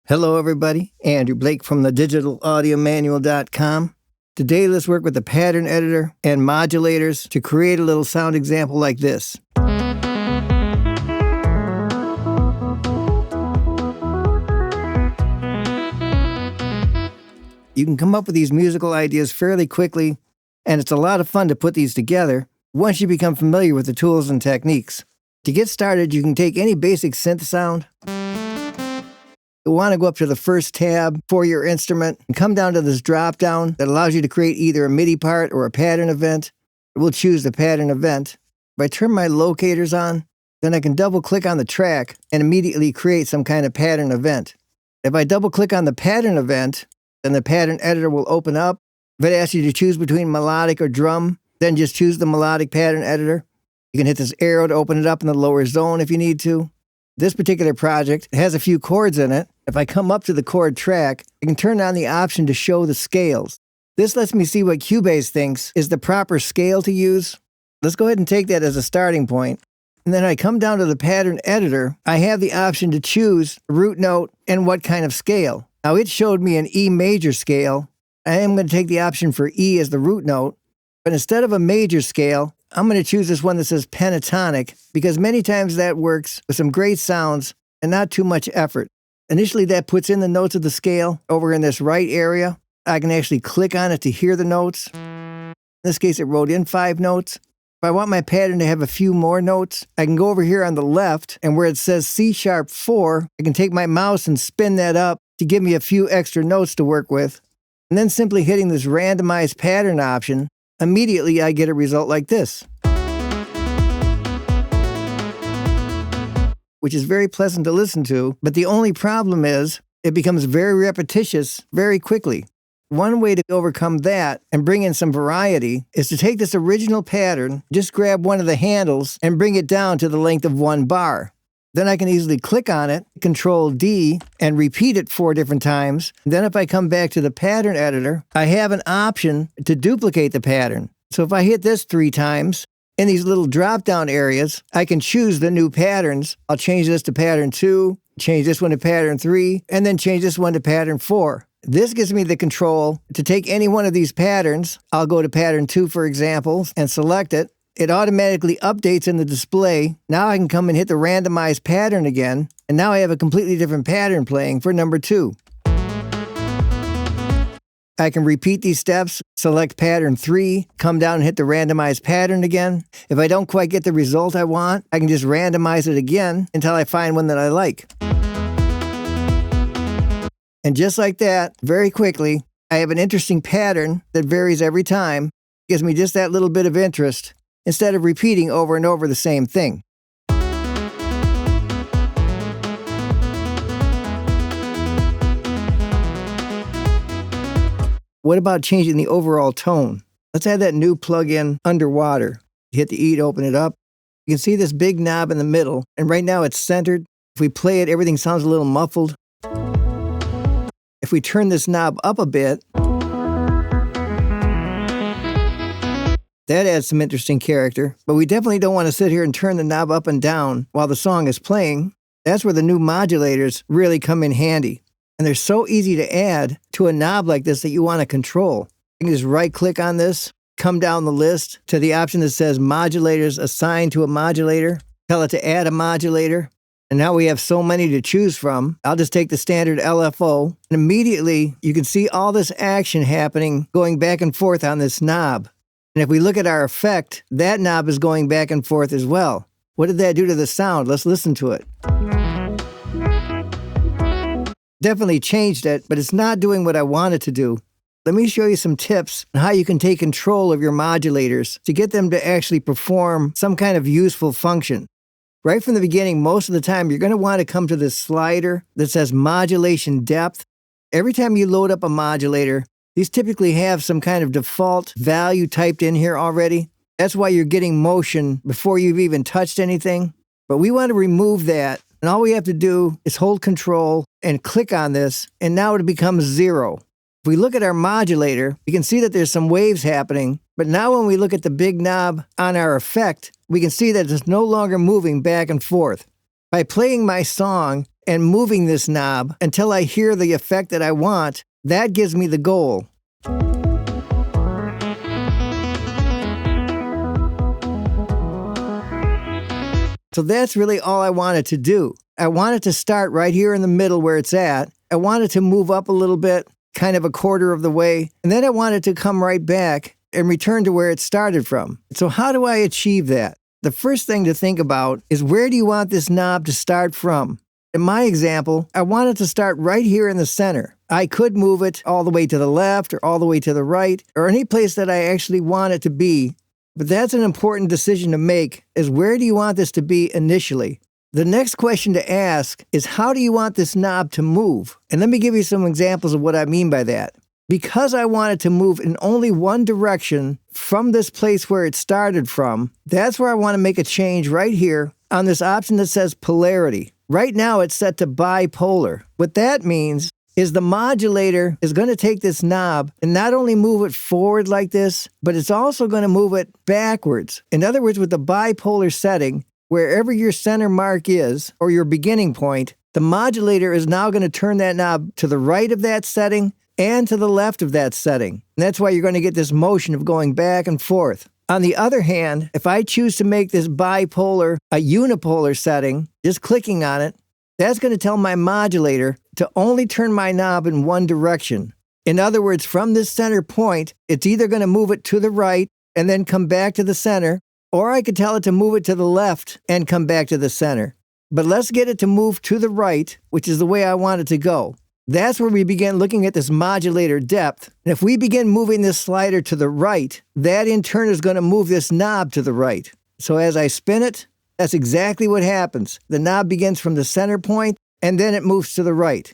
Hello everybody, Andrew Blake from the digitalaudiomanual.com. Today let's work with the pattern editor and modulators to create a little sound example like this. You can come up with these musical ideas fairly quickly, and it's a lot of fun to put these together once you become familiar with the tools and techniques. To get started, you can take any basic synth sound. You'll want to go up to the first tab for your instrument and come down to this drop-down that allows you to create either a Midi part or a pattern event. We'll choose the pattern event. If I turn my locators on, then I can double-click on the track and immediately create some kind of pattern event. If I double-click on the pattern event, then the pattern editor will open up. If it asks you to choose between melodic or drum, then just choose the melodic pattern editor. You can hit this arrow to open it up in the lower zone if you need to. This particular project has a few chords in it. If I come up to the chord track, I can turn on the option to show the scales. This lets me see what Cubase thinks is the proper scale to use. Let's go ahead and take that as a starting point. And then I come down to the pattern editor. I have the option to choose root note and what kind of scale. Now it showed me an E major scale. I am going to take the option for E as the root note. But instead of a major scale, I'm going to choose this one that says pentatonic because many times that works with some great sounds and not too much effort. Initially, that puts in the notes of the scale over in this right area. I can actually click on it to hear the notes. In this case, it wrote in 5 notes. If I want my pattern to have a few more notes, I can go over here on the left, and where it says C#4, I can take my mouse and spin that up to give me a few extra notes to work with. And then simply hitting this randomize pattern option, immediately I get a result like this, which is very pleasant to listen to, but the only problem is it becomes very repetitious very quickly. One way to overcome that and bring in some variety is to take this original pattern, just grab one of the handles and bring it down to the length of 1 bar. Then I can easily click on it, Control D, and repeat it 4 different times. Then if I come back to the pattern editor, I have an option to duplicate the pattern. So if I hit this 3 times, in these little drop-down areas, I can choose the new patterns. I'll change this to pattern 2, change this one to pattern 3, and then change this one to pattern 4. This gives me the control to take any one of these patterns. I'll go to pattern 2, for example, and select it. It automatically updates in the display. Now I can come and hit the randomize pattern again, and now I have a completely different pattern playing for number 2. I can repeat these steps, select pattern 3, come down and hit the randomize pattern again. If I don't quite get the result I want, I can just randomize it again until I find one that I like. And just like that, very quickly, I have an interesting pattern that varies every time. It gives me just that little bit of interest instead of repeating over and over the same thing. What about changing the overall tone? Let's add that new plugin, Underwater. Hit the E to open it up. You can see this big knob in the middle, and right now it's centered. If we play it, everything sounds a little muffled. If we turn this knob up a bit, that adds some interesting character, but we definitely don't want to sit here and turn the knob up and down while the song is playing. That's where the new modulators really come in handy. And they're so easy to add to a knob like this that you want to control. You can just right-click on this, come down the list to the option that says Modulators Assigned to a Modulator, tell it to add a modulator, and now we have so many to choose from. I'll just take the standard LFO, and immediately you can see all this action happening going back and forth on this knob. And if we look at our effect, that knob is going back and forth as well. What did that do to the sound? Let's listen to it. Definitely changed it, but it's not doing what I want it to do. Let me show you some tips on how you can take control of your modulators to get them to actually perform some kind of useful function. Right from the beginning, most of the time, you're going to want to come to this slider that says Modulation Depth. Every time you load up a modulator, these typically have some kind of default value typed in here already. That's why you're getting motion before you've even touched anything. But we want to remove that. And all we have to do is hold Control and click on this, and now it becomes 0. If we look at our modulator, you can see that there's some waves happening, but now when we look at the big knob on our effect, we can see that it's no longer moving back and forth. By playing my song and moving this knob until I hear the effect that I want. That gives me the goal. So that's really all I wanted to do. I wanted to start right here in the middle where it's at. I wanted to move up a little bit, kind of a quarter of the way, and then I wanted to come right back and return to where it started from. So how do I achieve that? The first thing to think about is, where do you want this knob to start from? In my example, I wanted to start right here in the center. I could move it all the way to the left or all the way to the right, or any place that I actually want it to be. But that's an important decision to make, is where do you want this to be initially? The next question to ask is, how do you want this knob to move? And let me give you some examples of what I mean by that. Because I want it to move in only one direction from this place where it started from, that's where I want to make a change right here on this option that says Polarity. Right now it's set to Bipolar. What that means is the modulator is going to take this knob and not only move it forward like this, but it's also going to move it backwards. In other words, with the bipolar setting, wherever your center mark is, or your beginning point, the modulator is now going to turn that knob to the right of that setting and to the left of that setting. And that's why you're going to get this motion of going back and forth. On the other hand, if I choose to make this bipolar a unipolar setting, just clicking on it, that's going to tell my modulator to only turn my knob in one direction. In other words, from this center point, it's either going to move it to the right and then come back to the center, or I could tell it to move it to the left and come back to the center. But let's get it to move to the right, which is the way I want it to go. That's where we begin looking at this modulator depth. And if we begin moving this slider to the right, that in turn is going to move this knob to the right. So as I spin it, that's exactly what happens. The knob begins from the center point, and then it moves to the right.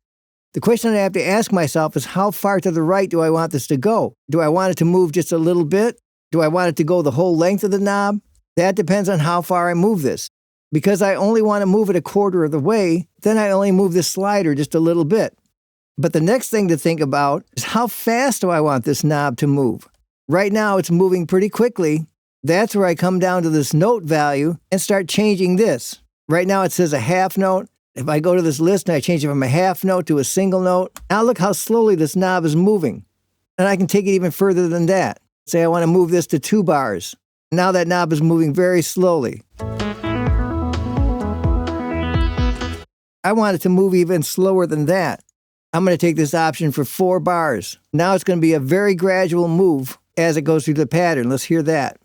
The question I have to ask myself is, how far to the right do I want this to go? Do I want it to move just a little bit? Do I want it to go the whole length of the knob? That depends on how far I move this. Because I only want to move it a quarter of the way, then I only move this slider just a little bit. But the next thing to think about is, how fast do I want this knob to move? Right now it's moving pretty quickly. That's where I come down to this note value and start changing this. Right now it says a half note. If I go to this list and I change it from a half note to a single note, now look how slowly this knob is moving. And I can take it even further than that. Say I want to move this to 2 bars. Now that knob is moving very slowly. I want it to move even slower than that. I'm going to take this option for 4 bars. Now it's going to be a very gradual move as it goes through the pattern. Let's hear that.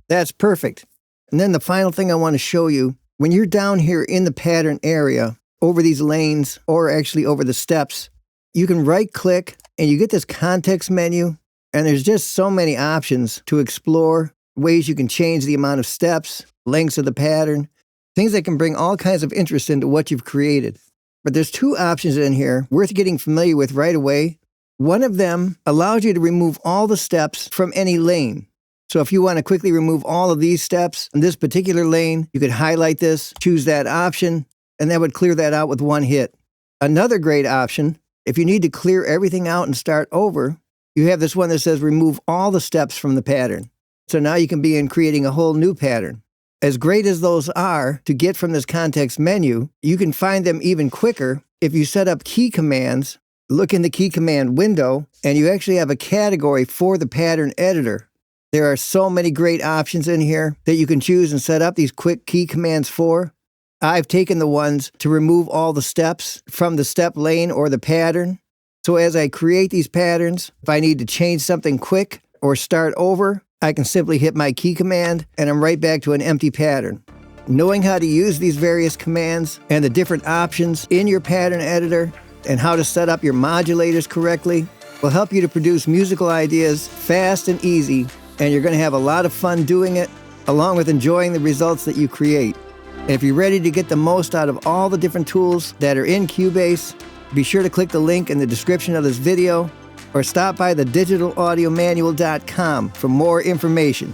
That's perfect. And then the final thing I want to show you, when you're down here in the pattern area, over these lanes, or actually over the steps, you can right-click and you get this context menu, and there's just so many options to explore, ways you can change the amount of steps, lengths of the pattern, things that can bring all kinds of interest into what you've created. But there's 2 options in here worth getting familiar with right away. One of them allows you to remove all the steps from any lane. So if you want to quickly remove all of these steps in this particular lane, you could highlight this, choose that option, and that would clear that out with one hit. Another great option, if you need to clear everything out and start over, you have this one that says remove all the steps from the pattern. So now you can begin creating a whole new pattern. As great as those are to get from this context menu, you can find them even quicker if you set up key commands, look in the key command window, and you actually have a category for the pattern editor. There are so many great options in here that you can choose and set up these quick key commands for. I've taken the ones to remove all the steps from the step lane or the pattern. So as I create these patterns, if I need to change something quick or start over, I can simply hit my key command and I'm right back to an empty pattern. Knowing how to use these various commands and the different options in your pattern editor and how to set up your modulators correctly will help you to produce musical ideas fast and easy, and you're going to have a lot of fun doing it, along with enjoying the results that you create. And if you're ready to get the most out of all the different tools that are in Cubase, be sure to click the link in the description of this video or stop by the digitalaudiomanual.com for more information.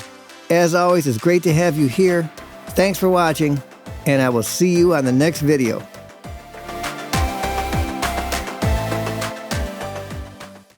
As always, it's great to have you here. Thanks for watching, and I will see you on the next video.